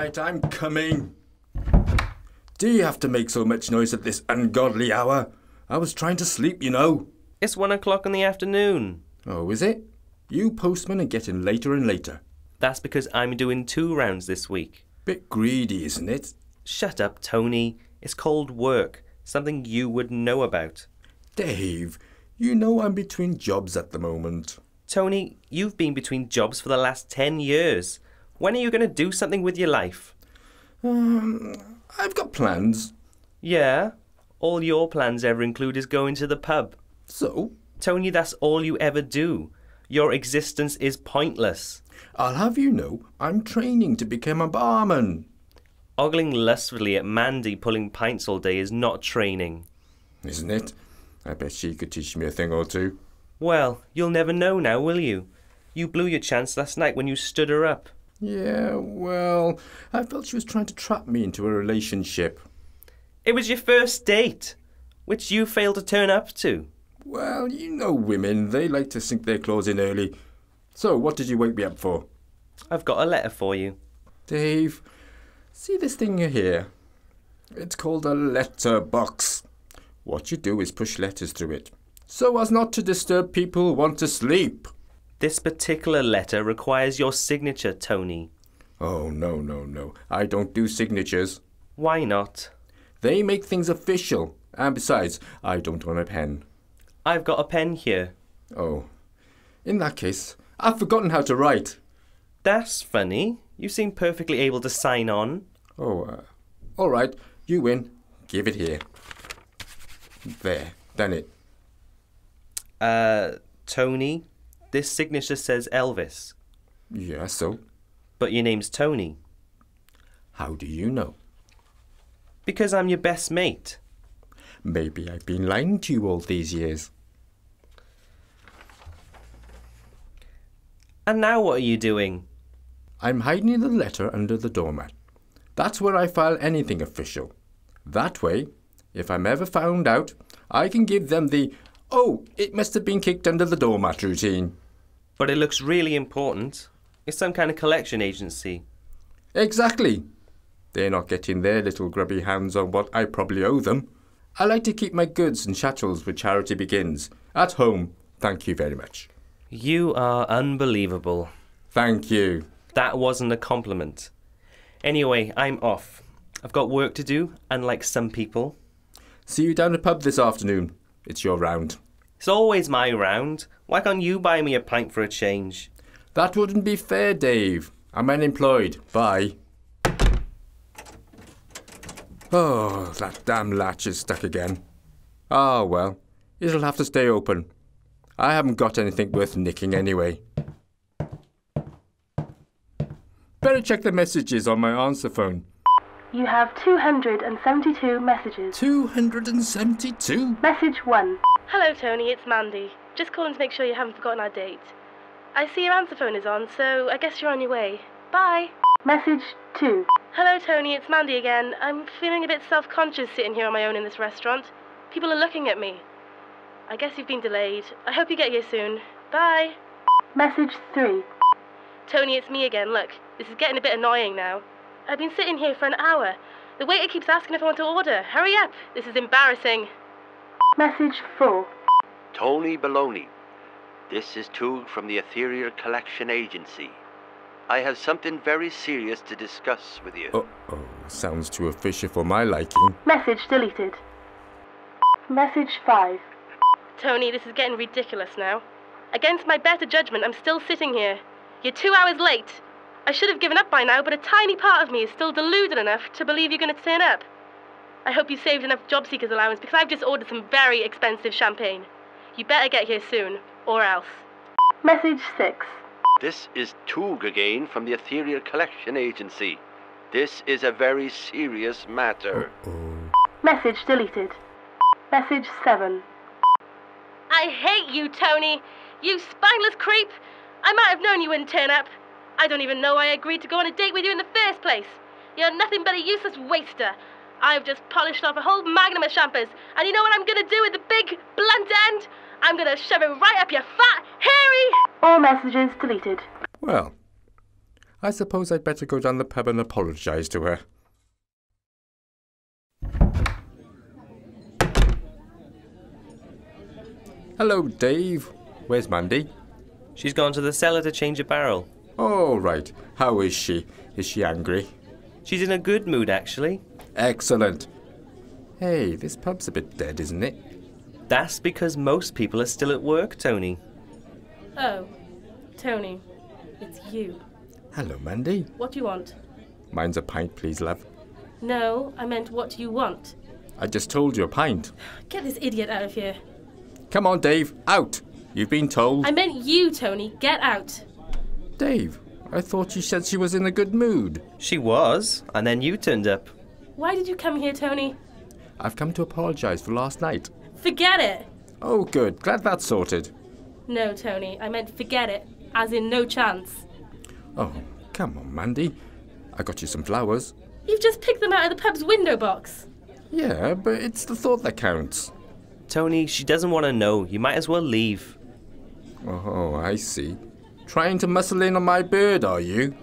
right, I'm coming. Do you have to make so much noise at this ungodly hour? I was trying to sleep, you know. It's 1 o'clock in the afternoon. Oh, is it? You postmen are getting later and later. That's because I'm doing 2 rounds this week. Bit greedy, isn't it? Shut up, Tony. It's called work. Something you would know about. Dave, you know I'm between jobs at the moment. Tony, you've been between jobs for the last 10 years. When are you going to do something with your life? I've got plans. Yeah? All your plans ever include is going to the pub. So? Tony, that's all you ever do. Your existence is pointless. I'll have you know, I'm training to become a barman. Ogling lustfully at Mandy pulling pints all day is not training. Isn't it? I bet she could teach me a thing or two. Well, you'll never know now, will you? You blew your chance last night when you stood her up. Yeah, well, I felt she was trying to trap me into a relationship. It was your first date, which you failed to turn up to. Well, you know women, they like to sink their claws in early. So, what did you wake me up for? I've got a letter for you. Dave, see this thing here? It's called a letterbox. What you do is push letters through it, so as not to disturb people who want to sleep. This particular letter requires your signature, Tony. Oh, no. I don't do signatures. Why not? They make things official. And besides, I don't own a pen. I've got a pen here. Oh, in that case, I've forgotten how to write. That's funny. You seem perfectly able to sign on. Oh, all right, you win. Give it here. There, done it. Tony, this signature says Elvis. Yeah, so? But your name's Tony. How do you know? Because I'm your best mate. Maybe I've been lying to you all these years. And now what are you doing? I'm hiding the letter under the doormat. That's where I file anything official. That way, if I'm ever found out, I can give them the, "Oh, it must have been kicked under the doormat" routine. But it looks really important. It's some kind of collection agency. Exactly. They're not getting their little grubby hands on what I probably owe them. I like to keep my goods and chattels where charity begins. At home, thank you very much. You are unbelievable. Thank you. That wasn't a compliment. Anyway, I'm off. I've got work to do, unlike some people. See you down the pub this afternoon. It's your round. It's always my round. Why can't you buy me a pint for a change? That wouldn't be fair, Dave. I'm unemployed. Bye. Oh, that damn latch is stuck again. Ah, well, it'll have to stay open. I haven't got anything worth nicking anyway. Better check the messages on my answer phone. You have 272 messages. 272? Message 1. Hello, Tony, it's Mandy. Just calling to make sure you haven't forgotten our date. I see your answer phone is on, so I guess you're on your way. Bye. Message 2. Hello, Tony, it's Mandy again. I'm feeling a bit self-conscious sitting here on my own in this restaurant. People are looking at me. I guess you've been delayed. I hope you get here soon. Bye. Message 3. Tony, it's me again. Look, this is getting a bit annoying now. I've been sitting here for an hour. The waiter keeps asking if I want to order. Hurry up. This is embarrassing. Message 4. Tony Baloney. This is Toog from the Ethereal Collection Agency. I have something very serious to discuss with you. Uh-oh, sounds too official for my liking. Message deleted. Message 5. Tony, this is getting ridiculous now. Against my better judgment, I'm still sitting here. You're 2 hours late. I should have given up by now, but a tiny part of me is still deluded enough to believe you're going to turn up. I hope you saved enough job seekers allowance because I've just ordered some very expensive champagne. You better get here soon, or else. Message 6. This is Toog again from the Ethereal Collection Agency. This is a very serious matter. Uh-oh. Message deleted. Message 7. I hate you, Tony. You spineless creep. I might have known you wouldn't turn up. I don't even know why I agreed to go on a date with you in the first place. You're nothing but a useless waster. I've just polished off a whole magnum of champers, and you know what I'm going to do with the big, blunt end? I'm going to shove it right up your fat, hairy... All messages deleted. Well, I suppose I'd better go down the pub and apologise to her. Hello, Dave. Where's Mandy? She's gone to the cellar to change a barrel. Oh, right. How is she? Is she angry? She's in a good mood, actually. Excellent. Hey, this pub's a bit dead, isn't it? That's because most people are still at work, Tony. Oh, Tony, it's you. Hello, Mandy. What do you want? Mine's a pint, please, love. No, I meant what do you want? I just told you a pint. Get this idiot out of here. Come on, Dave. Out. You've been told. I meant you, Tony. Get out. Dave, I thought you said she was in a good mood. She was, and then you turned up. Why did you come here, Tony? I've come to apologise for last night. Forget it. Oh, good. Glad that's sorted. No, Tony, I meant forget it. As in no chance. Oh, come on, Mandy. I got you some flowers. You've just picked them out of the pub's window box. Yeah, but it's the thought that counts. Tony, she doesn't want to know. You might as well leave. Oh, I see. Trying to muscle in on my bird, are you?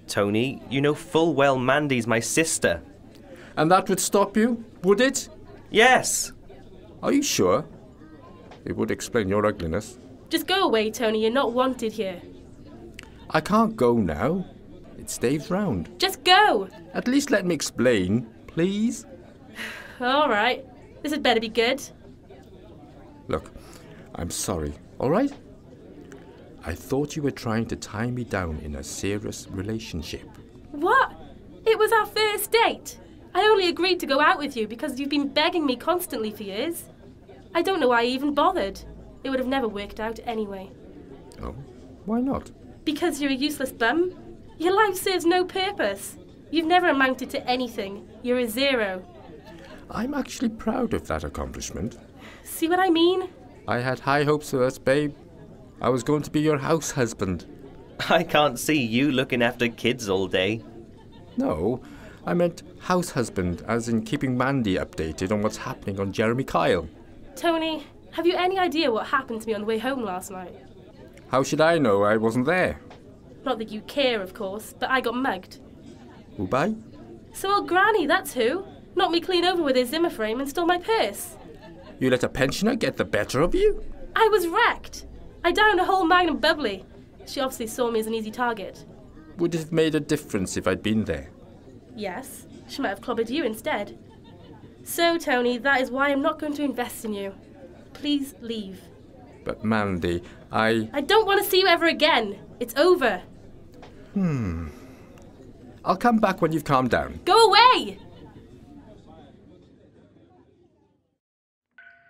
Tony, you know full well Mandy's my sister. And that would stop you, would it? Yes! Are you sure? It would explain your ugliness. Just go away, Tony. You're not wanted here. I can't go now. It's Dave's round. Just go. At least let me explain, please. All right. This had better be good. Look, I'm sorry, all right? I thought you were trying to tie me down in a serious relationship. What? It was our first date. I only agreed to go out with you because you've been begging me constantly for years. I don't know why I even bothered. It would have never worked out anyway. Oh, why not? Because you're a useless bum. Your life serves no purpose. You've never amounted to anything. You're a zero. I'm actually proud of that accomplishment. See what I mean? I had high hopes for us, babe. I was going to be your house husband. I can't see you looking after kids all day. No, I meant house husband, as in keeping Mandy updated on what's happening on Jeremy Kyle. Tony, have you any idea what happened to me on the way home last night? How should I know? I wasn't there. Not that you care, of course, but I got mugged. Who by? So old Granny, that's who. Knocked me clean over with his Zimmer frame and stole my purse. You let a pensioner get the better of you? I was wrecked. I downed a whole Magnum bubbly. She obviously saw me as an easy target. Would it have made a difference if I'd been there? Yes, she might have clobbered you instead. So, Tony, that is why I'm not going to invest in you. Please leave. But Mandy, I don't want to see you ever again. It's over. I'll come back when you've calmed down. Go away!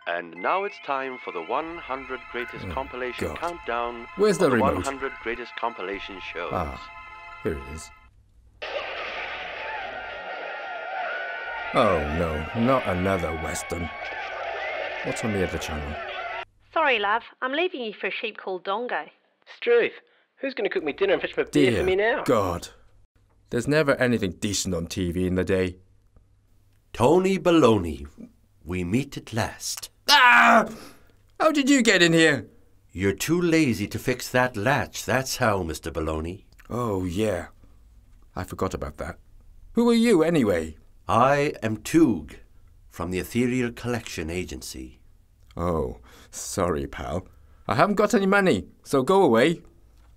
And now it's time for the 100 Greatest Compilation God. Countdown. Where's the of the remote? 100 Greatest Compilation Shows. Ah, here it is. Oh no, not another Western. What's on the other channel? Sorry, love. I'm leaving you for a sheep called Dongo. Struth, who's going to cook me dinner and fetch my beer for me now? God. There's never anything decent on TV in the day. Tony Baloney, we meet at last. Ah! How did you get in here? You're too lazy to fix that latch, that's how, Mr. Baloney. Oh, yeah. I forgot about that. Who are you, anyway? I am Toog, from the Ethereal Collection Agency. Oh, sorry, pal. I haven't got any money, so go away.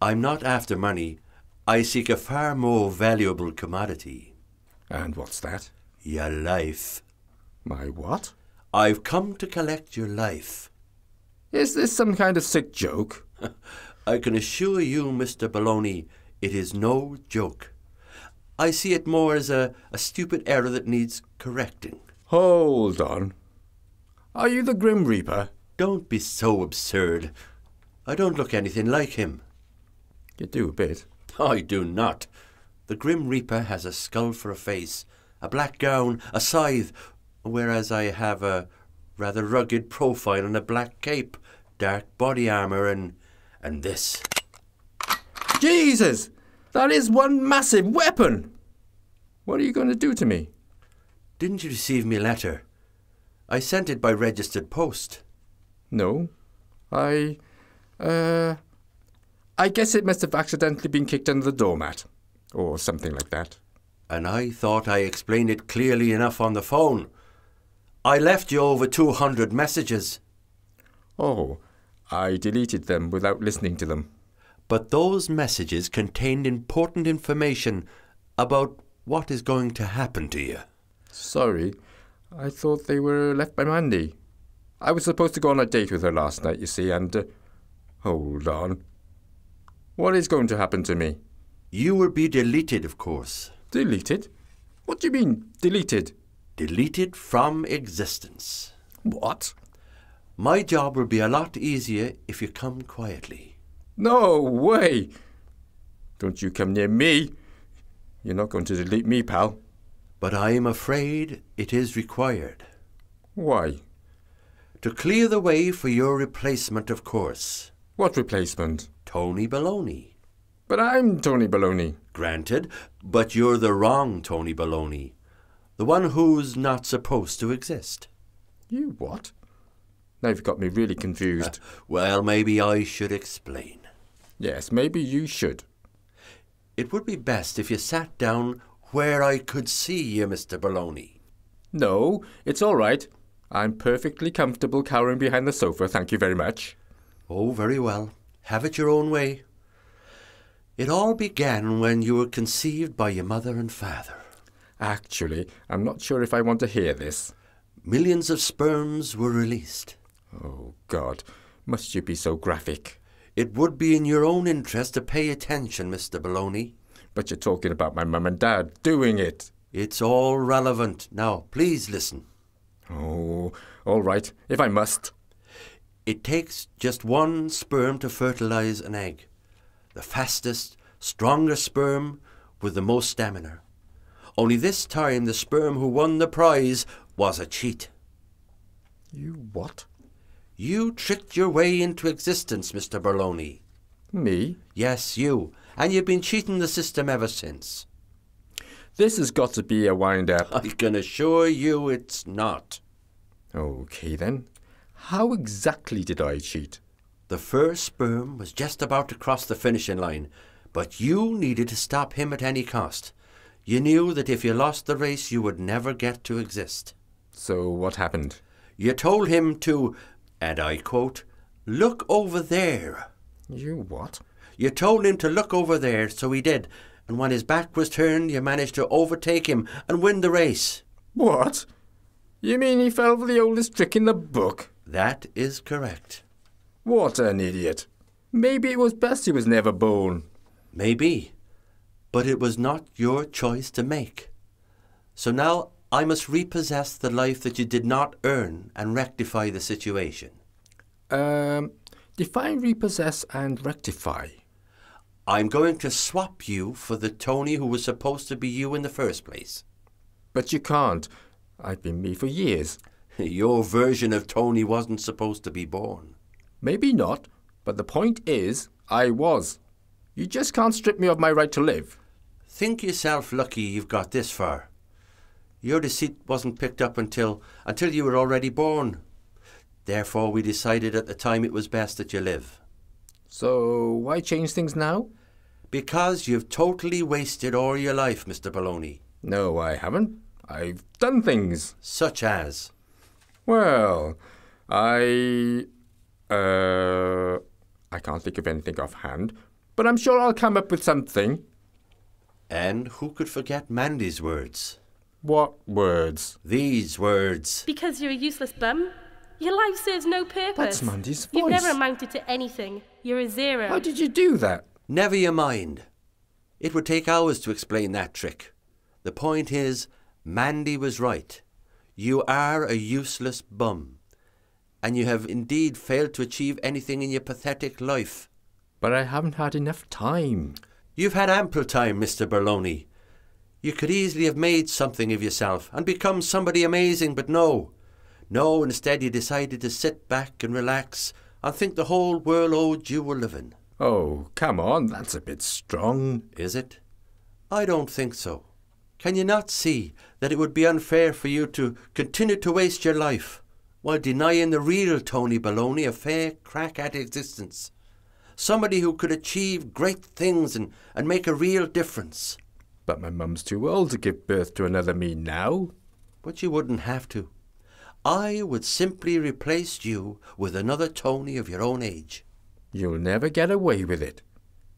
I'm not after money. I seek a far more valuable commodity. And what's that? Your life. My what? I've come to collect your life. Is this some kind of sick joke? I can assure you, Mr. Baloney, it is no joke. I see it more as a stupid error that needs correcting. Hold on. Are you the Grim Reaper? Don't be so absurd. I don't look anything like him. You do a bit. I do not. The Grim Reaper has a skull for a face, a black gown, a scythe, whereas I have a rather rugged profile and a black cape, dark body armour, and this. Jesus! That is one massive weapon! What are you going to do to me? Didn't you receive me letter? I sent it by registered post. No. I guess it must have accidentally been kicked under the doormat. Or something like that. And I thought I explained it clearly enough on the phone. I left you over 200 messages. Oh, I deleted them without listening to them. But those messages contained important information about what is going to happen to you. Sorry, I thought they were left by Mandy. I was supposed to go on a date with her last night, you see, and... hold on. What is going to happen to me? You will be deleted, of course. Deleted? What do you mean, deleted? Deleted from existence. What? My job will be a lot easier if you come quietly. No way! Don't you come near me. You're not going to delete me, pal. But I am afraid it is required. Why? To clear the way for your replacement, of course. What replacement? Tony Baloney. But I'm Tony Baloney. Granted, but you're the wrong Tony Baloney. The one who's not supposed to exist. You what? Now you've got me really confused. Well, maybe I should explain. Yes, maybe you should. It would be best if you sat down where I could see you, Mr. Baloney. No, it's all right. I'm perfectly comfortable cowering behind the sofa, thank you very much. Oh, very well. Have it your own way. It all began when you were conceived by your mother and father. Actually, I'm not sure if I want to hear this. Millions of sperms were released. Oh, God. Must you be so graphic? It would be in your own interest to pay attention, Mr. Baloney. But you're talking about my mum and dad doing it. It's all relevant. Now, please listen. Oh, all right, if I must. It takes just one sperm to fertilize an egg. The fastest, strongest sperm with the most stamina. Only this time the sperm who won the prize was a cheat. You what? You tricked your way into existence, Mr. Baloney. Me? Yes, you. And you've been cheating the system ever since. This has got to be a wind-up. I can assure you it's not. Okay, then. How exactly did I cheat? The first sperm was just about to cross the finishing line, but you needed to stop him at any cost. You knew that if you lost the race, you would never get to exist. So what happened? You told him to, and I quote, "Look over there." You what? You told him to look over there, so he did, and when his back was turned, you managed to overtake him and win the race. What? You mean he fell for the oldest trick in the book? That is correct. What an idiot. Maybe it was best he was never born. Maybe, but it was not your choice to make. So now I must repossess the life that you did not earn and rectify the situation. Define repossess and rectify. I'm going to swap you for the Tony who was supposed to be you in the first place. But you can't. I've been me for years. Your version of Tony wasn't supposed to be born. Maybe not, but the point is, I was. You just can't strip me of my right to live. Think yourself lucky you've got this far. Your deceit wasn't picked up until you were already born. Therefore, we decided at the time it was best that you live. So, why change things now? Because you've totally wasted all your life, Mr. Baloney. No, I haven't. I've done things. Such as? Well, I can't think of anything offhand, but I'm sure I'll come up with something. And who could forget Mandy's words? What words? These words. Because you're a useless bum? Your life serves no purpose. That's Mandy's voice. You've never amounted to anything. You're a zero. How did you do that? Never you mind. It would take hours to explain that trick. The point is, Mandy was right. You are a useless bum. And you have indeed failed to achieve anything in your pathetic life. But I haven't had enough time. You've had ample time, Mr. Baloney. You could easily have made something of yourself and become somebody amazing, but no. No, instead you decided to sit back and relax and think the whole world owed you a living. Oh, come on, that's a bit strong. Is it? I don't think so. Can you not see that it would be unfair for you to continue to waste your life while denying the real Tony Baloney a fair crack at existence? Somebody who could achieve great things and make a real difference. But my mum's too old to give birth to another me now. But you wouldn't have to. I would simply replace you with another Tony of your own age. You'll never get away with it.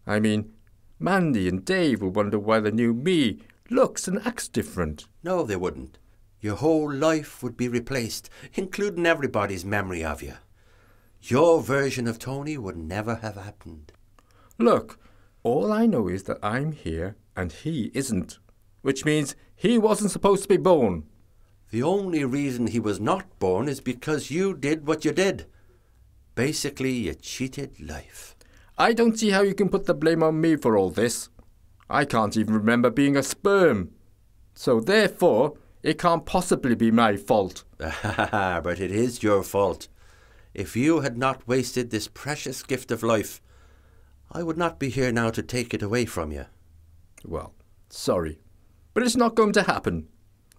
I mean, Mandy and Dave will wonder why the new me looks and acts different. No, they wouldn't. Your whole life would be replaced, including everybody's memory of you. Your version of Tony would never have happened. Look, all I know is that I'm here and he isn't, which means he wasn't supposed to be born. The only reason he was not born is because you did what you did. Basically, you cheated life. I don't see how you can put the blame on me for all this. I can't even remember being a sperm. So therefore, it can't possibly be my fault. But it is your fault. If you had not wasted this precious gift of life, I would not be here now to take it away from you. Well, sorry, but it's not going to happen.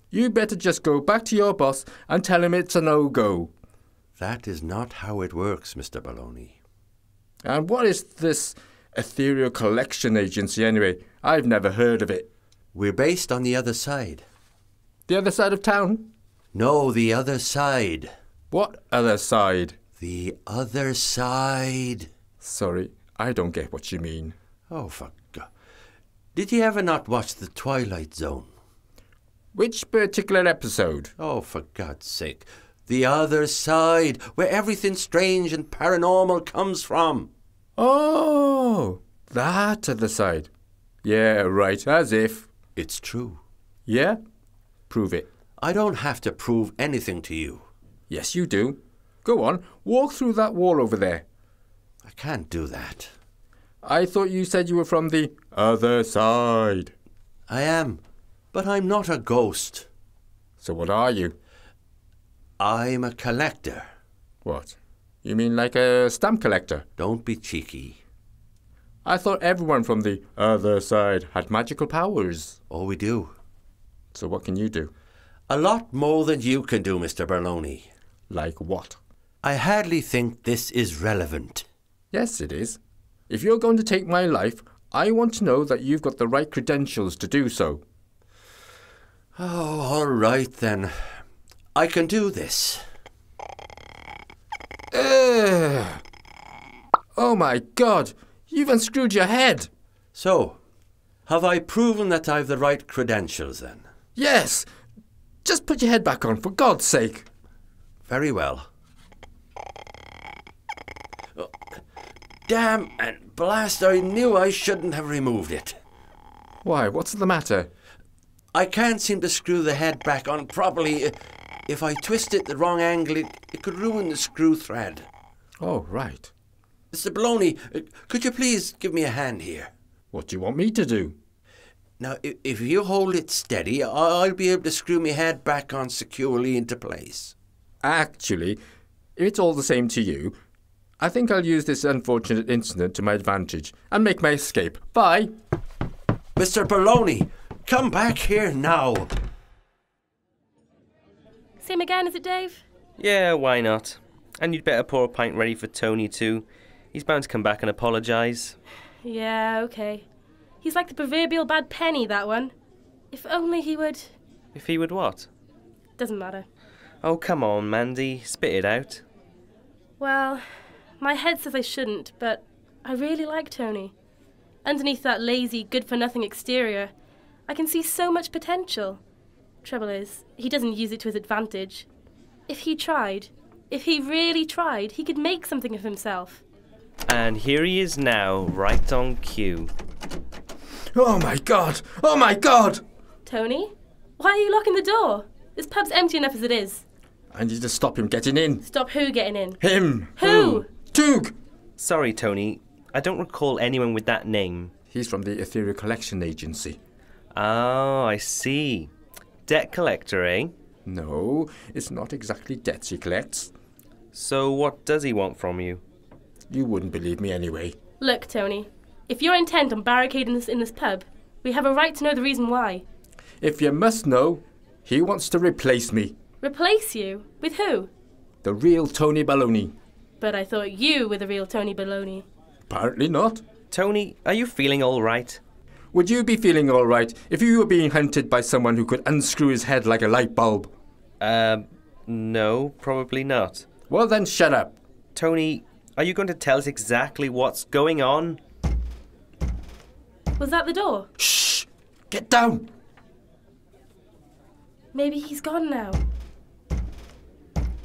You better just go back to your boss and tell him it's a no-go. That is not how it works, Mr. Baloney. And what is this Ethereal Collection Agency anyway? I've never heard of it. We're based on the other side. The other side of town? No, the other side. What other side? The other side. Sorry, I don't get what you mean. Oh, for God. Did you ever not watch The Twilight Zone? Which particular episode? Oh, for God's sake. The other side, where everything strange and paranormal comes from. Oh, that other side. Yeah, right, as if. It's true. Yeah? Prove it. I don't have to prove anything to you. Yes, you do. Go on, walk through that wall over there. I can't do that. I thought you said you were from the other side. I am, but I'm not a ghost. So what are you? I'm a collector. What? You mean like a stamp collector? Don't be cheeky. I thought everyone from the other side had magical powers. Oh, we do. So what can you do? A lot more than you can do, Mr. Baloney. Like what? I hardly think this is relevant. Yes, it is. If you're going to take my life, I want to know that you've got the right credentials to do so. Oh, all right then. I can do this. Oh my God! You've unscrewed your head! So, have I proven that I've the right credentials then? Yes! Just put your head back on, for God's sake! Very well. Oh, damn and blast, I knew I shouldn't have removed it. Why, what's the matter? I can't seem to screw the head back on properly. If I twist it the wrong angle, it could ruin the screw thread. Oh, right. Mr. Baloney, could you please give me a hand here? What do you want me to do? Now, if you hold it steady, I'll be able to screw my head back on securely into place. Actually, if it's all the same to you, I think I'll use this unfortunate incident to my advantage and make my escape. Bye! Mr. Baloney, come back here now. Same again, is it, Dave? Yeah, why not? And you'd better pour a pint ready for Tony too. He's bound to come back and apologise. Yeah, okay. He's like the proverbial bad penny, that one. If only he would... If he would what? Doesn't matter. Oh, come on, Mandy. Spit it out. Well, my head says I shouldn't, but I really like Tony. Underneath that lazy, good-for-nothing exterior, I can see so much potential. Trouble is, he doesn't use it to his advantage. If he tried, if he really tried, he could make something of himself. And here he is now, right on cue. Oh my God! Oh my God! Tony? Why are you locking the door? This pub's empty enough as it is. I need to stop him getting in. Stop who getting in? Him! Who? Toog! Sorry, Tony. I don't recall anyone with that name. He's from the Ethereal Collection Agency. Oh, I see. Debt collector, eh? No, it's not exactly debts he collects. So what does he want from you? You wouldn't believe me anyway. Look, Tony, if you're intent on barricading us in this pub, we have a right to know the reason why. If you must know, he wants to replace me. Replace you? With who? The real Tony Baloney. But I thought you were the real Tony Baloney. Apparently not. Tony, are you feeling all right? Would you be feeling all right if you were being hunted by someone who could unscrew his head like a light bulb? No, probably not. Well then, shut up. Tony, are you going to tell us exactly what's going on? Was that the door? Shh! Get down! Maybe he's gone now.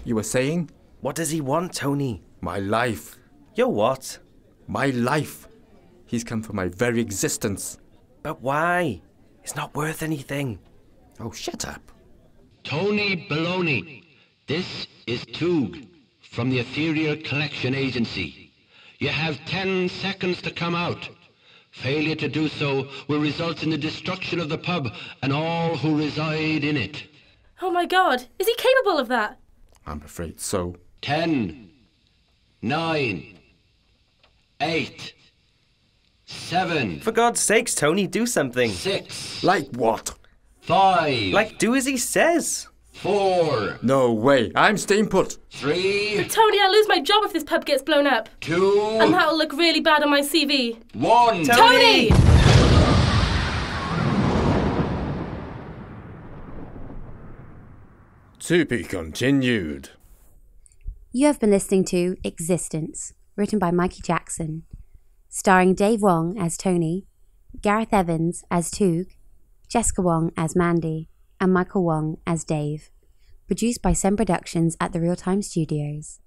You were saying? What does he want, Tony? My life. Your what? My life. He's come for my very existence. But why? It's not worth anything. Oh, shut up. Tony Baloney, this is Toog from the Ethereal Collection Agency. You have 10 seconds to come out. Failure to do so will result in the destruction of the pub and all who reside in it. Oh my God, is he capable of that? I'm afraid so. 10, 9, 8, 7. For God's sakes, Tony, do something. 6. Like what? 5. Like, do as he says. 4. No way. I'm staying put. 3. Tony, I'll lose my job if this pub gets blown up. 2. And that'll look really bad on my CV. 1. Tony! To be continued. You have been listening to Existence, written by Mikey Jackson, starring Dave Wong as Tony, Gareth Evans as Toog, Jessica Wong as Mandy, and Michael Wong as Dave. Produced by Sem Productions at the Real Time Studios.